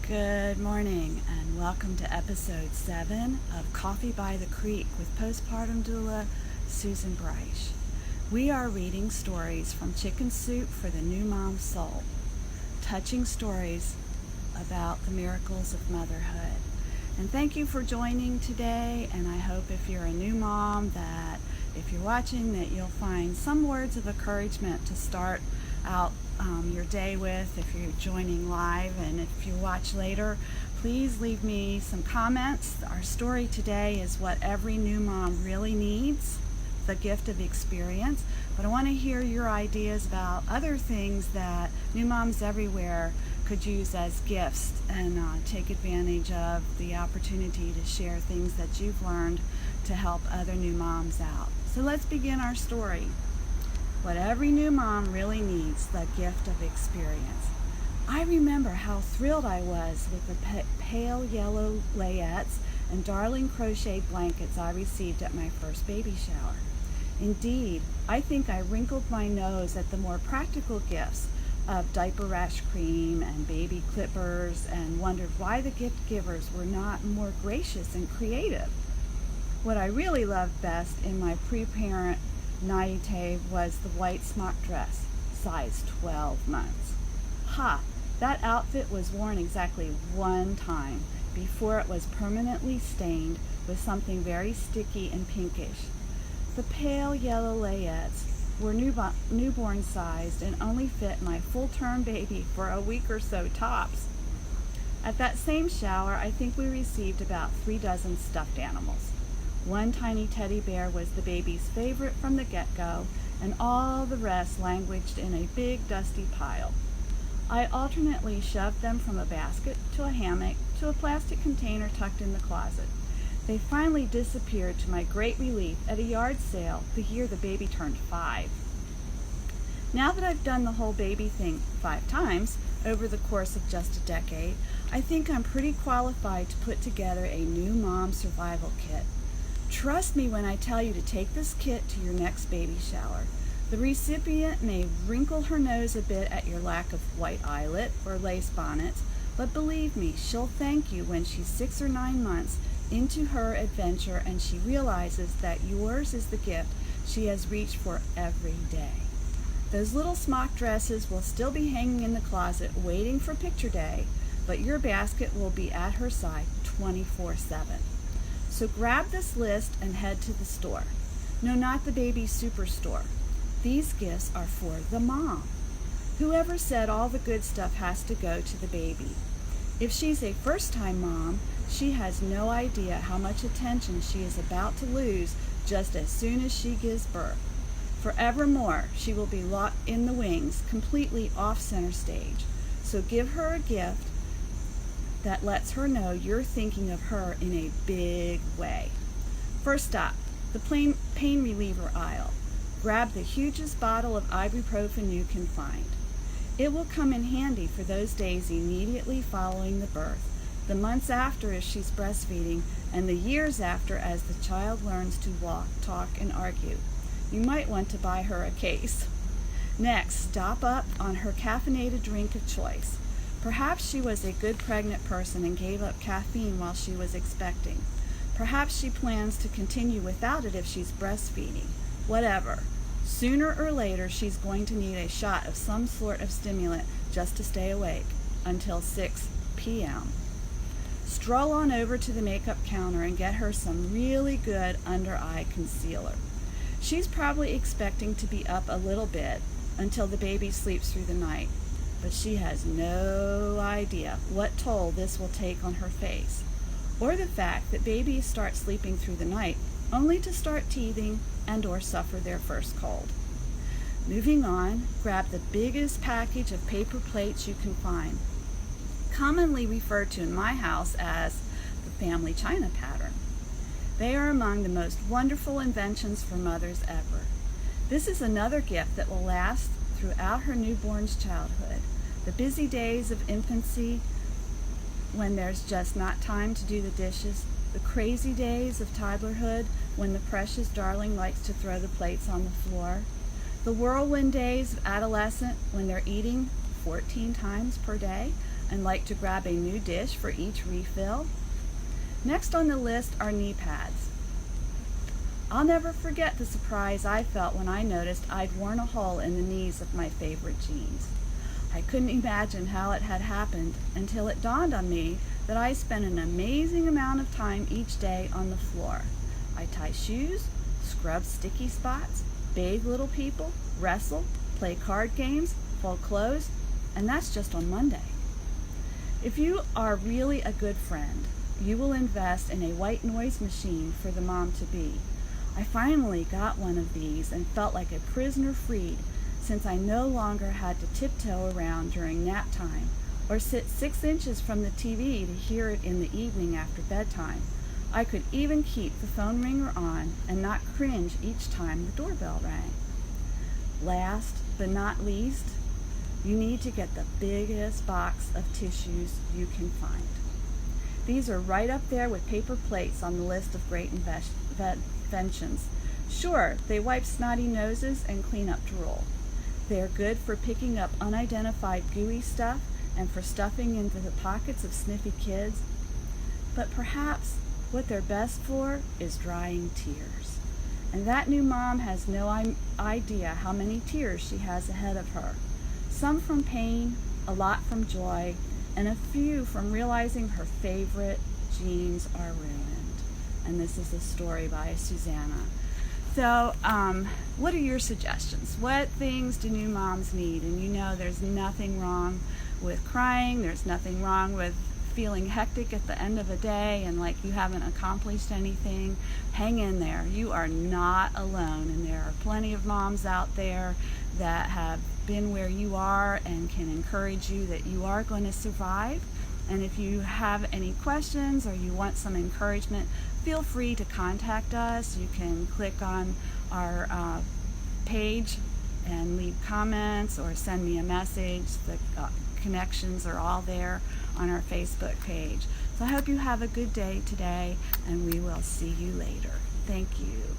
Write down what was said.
Good morning and welcome to episode 7 of Coffee by the Creek with postpartum doula Susan Bryce. We are reading stories from Chicken Soup for the New Mom Soul, touching stories about the miracles of motherhood. And thank you for joining today, and I hope if you're a new mom that if you're watching that you'll find some words of encouragement to start out your day with if you're joining live, and if you watch later, please leave me some comments. Our story today is what every new mom really needs, the gift of experience, but I want to hear your ideas about other things that new moms everywhere could use as gifts and take advantage of the opportunity to share things that you've learned to help other new moms out. So let's begin our story. What every new mom really needs, the gift of experience. I remember how thrilled I was with the pale yellow layettes and darling crocheted blankets I received at my first baby shower. Indeed, I think I wrinkled my nose at the more practical gifts of diaper rash cream and baby clippers and wondered why the gift givers were not more gracious and creative. What I really loved best in my pre-parent naivete was the white smock dress, size 12 months. That outfit was worn exactly one time before it was permanently stained with something very sticky and pinkish. The pale yellow layettes were newborn sized and only fit my full-term baby for a week or so tops. At that same shower, I think we received about 3 dozen stuffed animals. One tiny teddy bear was the baby's favorite from the get-go, and all the rest languished in a big dusty pile. I alternately shoved them from a basket to a hammock to a plastic container tucked in the closet. They finally disappeared to my great relief at a yard sale the year the baby turned 5. Now that I've done the whole baby thing 5 times over the course of just a decade, I think I'm pretty qualified to put together a new mom survival kit. Trust me when I tell you to take this kit to your next baby shower. The recipient may wrinkle her nose a bit at your lack of white eyelet or lace bonnets, but believe me, she'll thank you when she's 6 or 9 months into her adventure and she realizes that yours is the gift she has reached for every day. Those little smock dresses will still be hanging in the closet waiting for picture day, but your basket will be at her side 24/7. So grab this list and head to the store. No, not the baby superstore. These gifts are for the mom. Whoever said all the good stuff has to go to the baby? If she's a first-time mom, she has no idea how much attention she is about to lose just as soon as she gives birth. Forevermore, she will be locked in the wings, completely off center stage. So give her a gift that lets her know you're thinking of her in a big way. First stop, the pain reliever aisle. Grab the hugest bottle of ibuprofen you can find. It will come in handy for those days immediately following the birth, the months after if she's breastfeeding, and the years after as the child learns to walk, talk, and argue. You might want to buy her a case. Next, stop up on her caffeinated drink of choice. Perhaps she was a good pregnant person and gave up caffeine while she was expecting. Perhaps she plans to continue without it if she's breastfeeding. Whatever. Sooner or later, she's going to need a shot of some sort of stimulant just to stay awake until 6 p.m. Stroll on over to the makeup counter and get her some really good under-eye concealer. She's probably expecting to be up a little bit until the baby sleeps through the night, but she has no idea what toll this will take on her face, or the fact that babies start sleeping through the night only to start teething and or suffer their first cold. Moving on, grab the biggest package of paper plates you can find, commonly referred to in my house as the family china pattern. They are among the most wonderful inventions for mothers ever. This is another gift that will last throughout her newborn's childhood. The busy days of infancy when there's just not time to do the dishes, the crazy days of toddlerhood when the precious darling likes to throw the plates on the floor, the whirlwind days of adolescent when they're eating 14 times per day, and like to grab a new dish for each refill. Next on the list are knee pads. I'll never forget the surprise I felt when I noticed I'd worn a hole in the knees of my favorite jeans. I couldn't imagine how it had happened until it dawned on me that I spent an amazing amount of time each day on the floor. I tie shoes, scrub sticky spots, bathe little people, wrestle, play card games, fold clothes, and that's just on Monday. If you are really a good friend, you will invest in a white noise machine for the mom-to-be. I finally got one of these and felt like a prisoner freed, since I no longer had to tiptoe around during nap time or sit 6 inches from the TV to hear it in the evening after bedtime. I could even keep the phone ringer on and not cringe each time the doorbell rang. Last but not least, you need to get the biggest box of tissues you can find. These are right up there with paper plates on the list of great inventions. Sure, they wipe snotty noses and clean up drool. They're good for picking up unidentified gooey stuff and for stuffing into the pockets of sniffy kids. But perhaps what they're best for is drying tears. And that new mom has no idea how many tears she has ahead of her. Some from pain, a lot from joy, and a few from realizing her favorite jeans are ruined. And this is a story by Susanna. So, what are your suggestions? What things do new moms need? And you know there's nothing wrong with crying. There's nothing wrong with feeling hectic at the end of a day and like you haven't accomplished anything. Hang in there. You are not alone. And there are plenty of moms out there that have been where you are and can encourage you that you are going to survive. And if you have any questions or you want some encouragement, feel free to contact us. You can click on our page and leave comments or send me a message. The connections are all there on our Facebook page. So I hope you have a good day today, and we will see you later. Thank you.